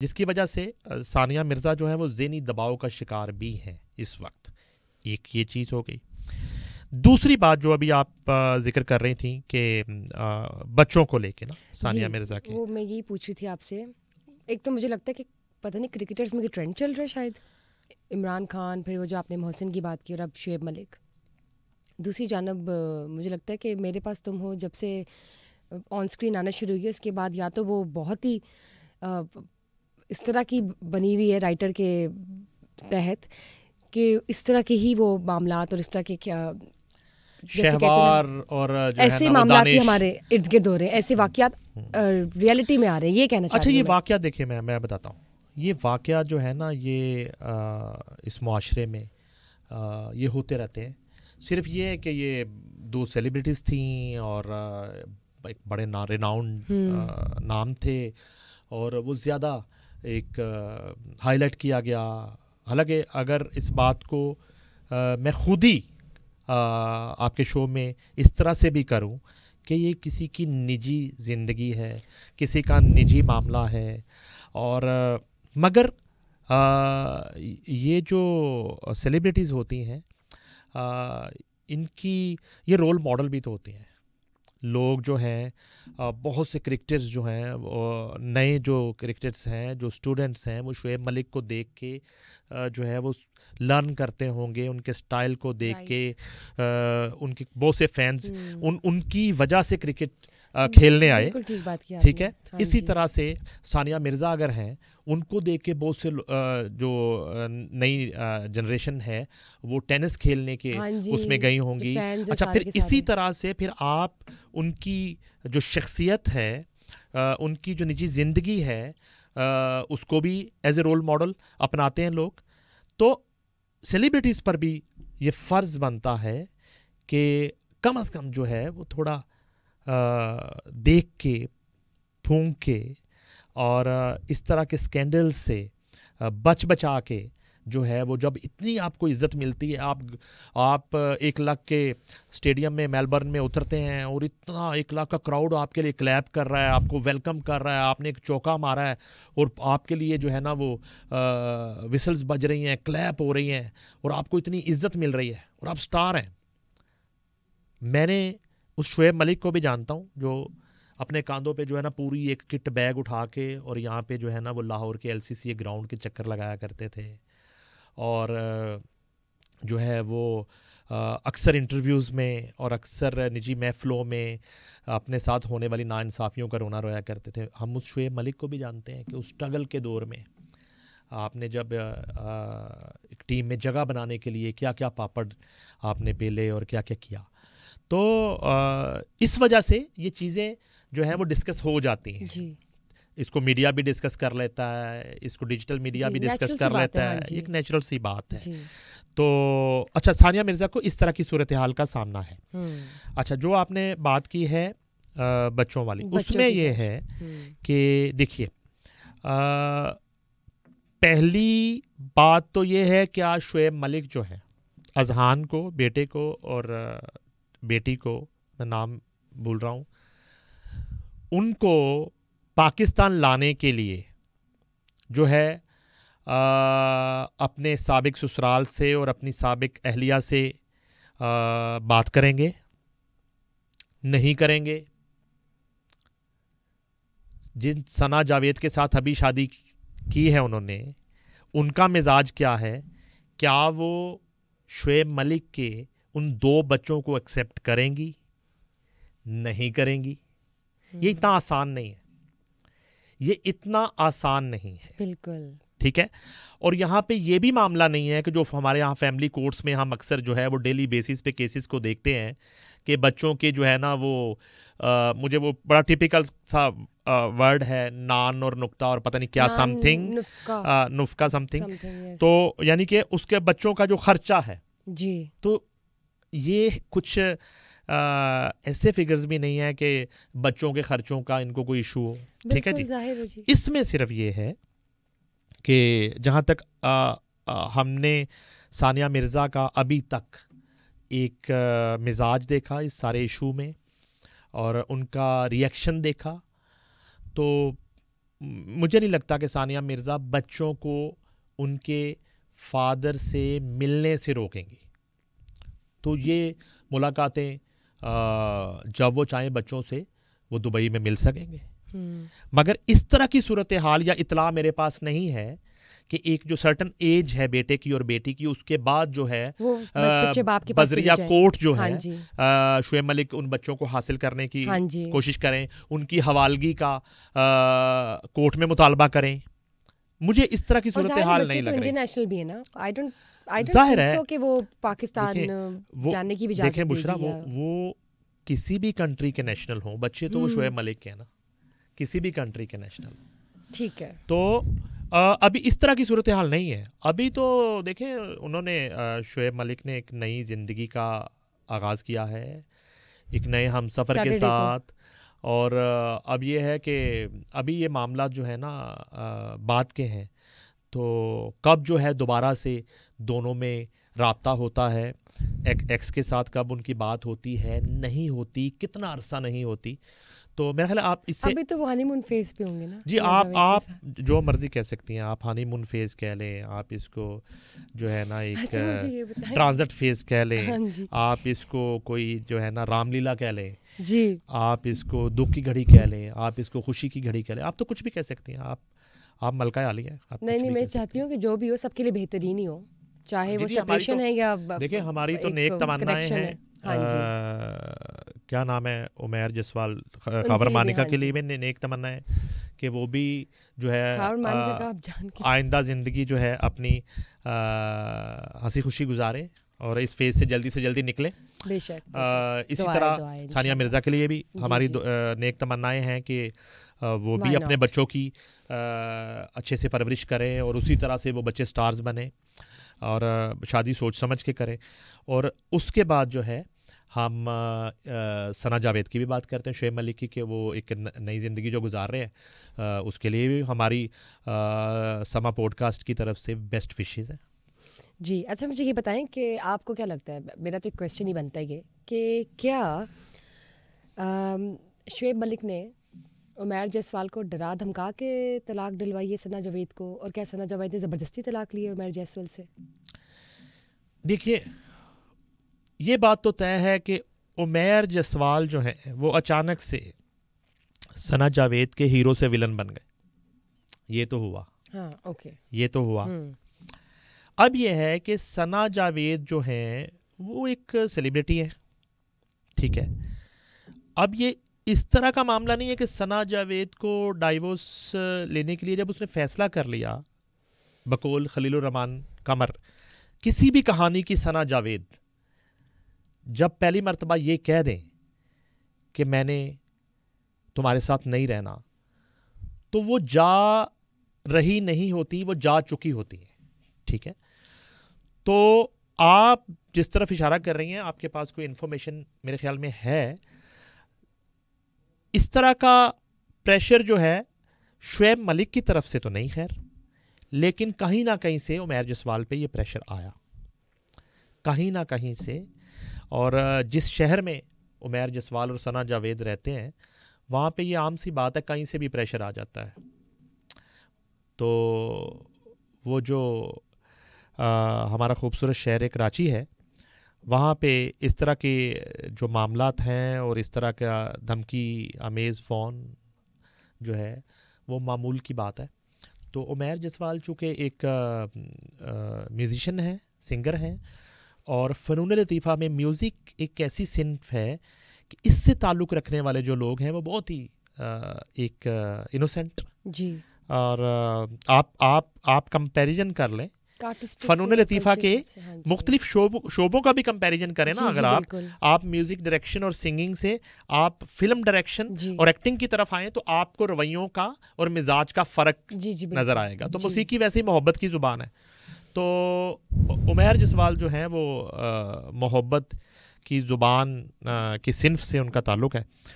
जिसकी वजह से सानिया मिर्ज़ा जो है वो ज़हनी दबाव का शिकार भी हैं इस वक्त। एक ये चीज़ हो गई। दूसरी बात जो अभी आप जिक्र कर रही थी कि बच्चों को लेके ना सानिया मिर्ज़ा के, वो मैं यही पूछ रही थी आपसे। एक तो मुझे लगता है कि पता नहीं क्रिकेटर्स में ट्रेंड चल रहा है शायद, इमरान खान, फिर वो जो आपने मोहसिन की बात की, और अब शुएब मलिक। दूसरी जानब मुझे लगता है कि मेरे पास तुम हो जब से ऑन स्क्रीन आना शुरू हुई है, उसके बाद या तो वो बहुत ही इस तरह की बनी हुई है राइटर के तहत कि इस तरह के ही वो मामलात और इस तरह के क्या जैसे कहते हैं शहवार और जो है ऐसे ना वो मामलात ही दानिश। हमारे इर्द गिर्द हो रहे हैं, ऐसे वाकयात रियलिटी में आ रहे हैं, ये कहना चाह अच्छा, रही ये हूँ मैं। वाकया देखिए, मैं बताता हूँ। ये वाकया जो है ना ये इस मुआशरे में ये होते रहते हैं। सिर्फ ये है कि ये दो सेलिब्रिटीज़ थीं और एक बड़े रिनाउंड नाम थे और वो ज़्यादा एक हाईलाइट किया गया। हालांकि अगर इस बात को मैं खुद ही आपके शो में इस तरह से भी करूं कि ये किसी की निजी ज़िंदगी है, किसी का निजी मामला है, और मगर ये जो सेलिब्रिटीज़ होती हैं इनकी ये रोल मॉडल भी तो होते हैं। लोग जो हैं बहुत से क्रिकेटर्स जो हैं, नए जो क्रिकेटर्स हैं, जो स्टूडेंट्स हैं, वो शुएब मलिक को देख के जो है वो लर्न करते होंगे, उनके स्टाइल को देख के उनके बहुत से फैंस उनकी वजह से क्रिकेट खेलने आए। बिल्कुल ठीक बात की ठीक आपने। है। हाँ इसी जी। तरह से सानिया मिर्ज़ा अगर हैं, उनको देख के बहुत से जो नई जनरेशन है वो टेनिस खेलने के हाँ जी, उसमें गई जो होंगी। फैंस है अच्छा, सारे फिर के इसी सारे। तरह से फिर आप उनकी जो शख्सियत है, उनकी जो निजी ज़िंदगी है, उसको भी एज ए रोल मॉडल अपनाते हैं लोग। तो सेलिब्रिटीज़ पर भी ये फ़र्ज़ बनता है कि कम अज़ कम जो है वो थोड़ा देख के, फूंक के, और इस तरह के स्कैंडल से बच बचा के जो है वो, जब इतनी आपको इज्जत मिलती है, आप 1 लाख के स्टेडियम में मेलबर्न में उतरते हैं और इतना 1 लाख का क्राउड आपके लिए क्लैप कर रहा है, आपको वेलकम कर रहा है, आपने एक चौका मारा है और आपके लिए जो है ना वो विसल्स बज रही हैं, क्लैप हो रही हैं, और आपको इतनी इज्जत मिल रही है और आप स्टार हैं। मैंने उस शुएब मलिक को भी जानता हूँ जो अपने कांधों पे जो है ना पूरी एक किट बैग उठा के और यहाँ पे जो है ना वो लाहौर के LCCA ग्राउंड के चक्कर लगाया करते थे, और जो है वो अक्सर इंटरव्यूज़ में और अक्सर निजी महफ़िलों में अपने साथ होने वाली नाइंसाफ़ियों का रोना रोया करते थे। हम उस शुएब मलिक को भी जानते हैं कि उस स्ट्रगल के दौर में आपने जब एक टीम में जगह बनाने के लिए क्या क्या पापड़ आपने बेले और क्या क्या किया। तो इस वजह से ये चीज़ें जो हैं वो डिस्कस हो जाती हैं। जी इसको मीडिया भी डिस्कस कर लेता है, इसको डिजिटल मीडिया जी, भी डिस्कस नेचुरल सी कर बात है। लेता हाँ है, जी एक नेचुरल सी बात है। जी। तो अच्छा, सानिया मिर्ज़ा को इस तरह की सूरत हाल का सामना है। अच्छा, जो आपने बात की है बच्चों वाली, बच्चों उसमें की ये सर। है कि देखिए, पहली बात तो ये है कि आज शुएब मलिक जो है, अजहान को, बेटे को और बेटी को, मैं नाम भूल रहा हूँ, उनको पाकिस्तान लाने के लिए जो है अपने साबिक ससुराल से और अपनी साबिक अहलिया से बात करेंगे, नहीं करेंगे। जिन सना जावेद के साथ अभी शादी की है उन्होंने, उनका मिजाज क्या है, क्या वो शुएब मलिक के उन 2 बच्चों को एक्सेप्ट करेंगी, नहीं करेंगी। ये इतना आसान नहीं है, ये इतना आसान नहीं है। बिल्कुल। ठीक है। और यहाँ पे ये भी मामला नहीं है कि जो हमारे यहाँ फैमिली कोर्ट्स में हम अक्सर जो है वो डेली बेसिस पे केसेस को देखते हैं कि बच्चों के जो है ना वो मुझे वो बड़ा टिपिकल सा वर्ड है, नान और नुक्ता और पता नहीं क्या, समथिंग नुफ्का समथिंग। तो यानी कि उसके बच्चों का जो खर्चा है जी, तो ये कुछ ऐसे फिगर्स भी नहीं है कि बच्चों के खर्चों का इनको कोई इशू हो। ठीक है जी। जाहिर है जी। इसमें सिर्फ ये है कि जहाँ तक हमने सानिया मिर्ज़ा का अभी तक एक मिजाज देखा इस सारे इशू में और उनका रिएक्शन देखा, तो मुझे नहीं लगता कि सानिया मिर्ज़ा बच्चों को उनके फादर से मिलने से रोकेंगी। तो ये मुलाकातें जब वो चाहें बच्चों से वो दुबई में मिल सकेंगे। मगर इस तरह की सूरत हाल या इतला मेरे पास नहीं है कि एक जो सर्टन एज है बेटे की और बेटी की, उसके बाद जो है बजरिया कोर्ट जो है शुएब मलिक उन बच्चों को हासिल करने की कोशिश करें, उनकी हवालगी का कोर्ट में मुतालबा करें। मुझे इस तरह की सूरत हाल नहीं लग रही। इंटरनेशनल भी है ना, जाहिर है कि वो पाकिस्तान जाने की भी इजाजत देखें बुशरा, वो किसी भी कंट्री के नेशनल हो, बच्चे तो वो शुएब मलिक के हैं ना, किसी भी कंट्री के नेशनल, ठीक है। तो अभी इस तरह की सूरत हाल नहीं है। अभी तो देखें उन्होंने शुएब मलिक ने एक नई ज़िंदगी का आगाज़ किया है एक नए हमसफ़र के साथ, और अब ये है कि अभी ये मामला जो है ना बात के हैं, तो कब जो है दोबारा से दोनों में राब्ता होता है, एक्स के साथ कब उनकी बात होती है, नहीं होती, कितना अरसा नहीं होती, तो मेरा ख्याल आप इससे अभी तो वो हनीमून फेज पे होंगे ना जी। आप जो मर्जी कह सकती हैं, आप हनीमून फेज कह लें, आप इसको जो है ना एक ट्रांजिट फेज कह लें, आप इसको कोई जो है ना रामलीला कह लें जी, आप इसको दुख की घड़ी कह लें, आप इसको खुशी की घड़ी कह लें, आप तो कुछ भी कह सकती हैं। आप मलका आली हैं। नहीं, मैं चाहती हूँ कि जो भी हो सबके लिए बेहतरीन ही हो, चाहे वो सेपरेशन है या देखिए हमारी तो नेक तमन्नाएं हैं। क्या नाम है, उमैर जसवाल खबर मानिका के लिए भी नेक तमन्ना है कि वो भी जो है आइंदा ज़िंदगी जो है अपनी हंसी खुशी गुजारे और इस फेज से जल्दी निकले। बेशक इसी तरह सानिया मिर्ज़ा के लिए भी हमारी नेक तमन्नाएं हैं कि वो भी अपने बच्चों की अच्छे से परवरिश करें और उसी तरह से वो बच्चे स्टार्स बने और शादी सोच समझ के करें। और उसके बाद जो है हम सना जावेद की भी बात करते हैं, शुएब मलिक की, कि वो एक नई ज़िंदगी जो गुजार रहे हैं, उसके लिए भी हमारी समा पॉडकास्ट की तरफ से बेस्ट विशेज़ हैं जी। अच्छा मुझे ये बताएं कि आपको क्या लगता है, मेरा तो एक क्वेश्चन ही बनता है ये कि क्या शुएब मलिक ने उमैर जायसवाल को डरा धमका के तलाक दिलवाई है सना जावेद को, और क्या सना जावेद ने ज़बरदस्ती तलाक ली है उमैर जायसवाल से? देखिए ये बात तो तय है कि उमैर जायसवाल जो है वो अचानक से सना जावेद के हीरो से विलन बन गए, ये तो हुआ। हाँ, ओके, ये तो हुआ। अब ये है कि सना जावेद जो है वो एक सेलिब्रिटी है, ठीक है। अब ये इस तरह का मामला नहीं है कि सना जावेद को डाइवोर्स लेने के लिए जब उसने फैसला कर लिया बकौल खलीलुर रहमान कमर, किसी भी कहानी की सना जावेद जब पहली मर्तबा ये कह दें कि मैंने तुम्हारे साथ नहीं रहना, तो वो जा रही नहीं होती, वो जा चुकी होती है, ठीक है। तो आप जिस तरफ इशारा कर रही हैं, आपके पास कोई इन्फॉर्मेशन मेरे ख्याल में है। इस तरह का प्रेशर जो है शुएब मलिक की तरफ से तो नहीं खैर, लेकिन कहीं ना कहीं से उमैर जायसवाल पे ये प्रेशर आया, कहीं ना कहीं से। और जिस शहर में उमैर जायसवाल और सना जावेद रहते हैं वहाँ पे ये आम सी बात है, कहीं से भी प्रेशर आ जाता है। तो वो जो हमारा खूबसूरत शहर कराची है, वहाँ पे इस तरह के जो मामलात हैं और इस तरह का धमकी अमेज़ फ़ोन जो है वो मामूल की बात है। तो उमैर जायसवाल चूँकि एक म्यूज़िशन हैं, सिंगर हैं, और फ़नून लतीफ़ा में म्यूज़िक एक ऐसी सिन्फ है कि इससे ताल्लुक़ रखने वाले जो लोग हैं वो बहुत ही एक इनोसेंट जी। और आप कंपैरिजन कर लें फ़नून लतीफ़ा के मुख्तलिफ शोबों का भी कंपैरिजन करें ना, अगर आप म्यूज़िक डायरेक्शन और सिंगिंग से आप फिल्म डायरेक्शन और एक्टिंग की तरफ आएँ तो आपको रवैयों का और मिजाज का फ़र्क नज़र आएगा। तो मौसीकी वैसे ही मोहब्बत की ज़ुबान है। तो उमैर जायसवाल जो हैं वो मोहब्बत की ज़ुबान की सिन्फ से उनका ताल्लुक़ है।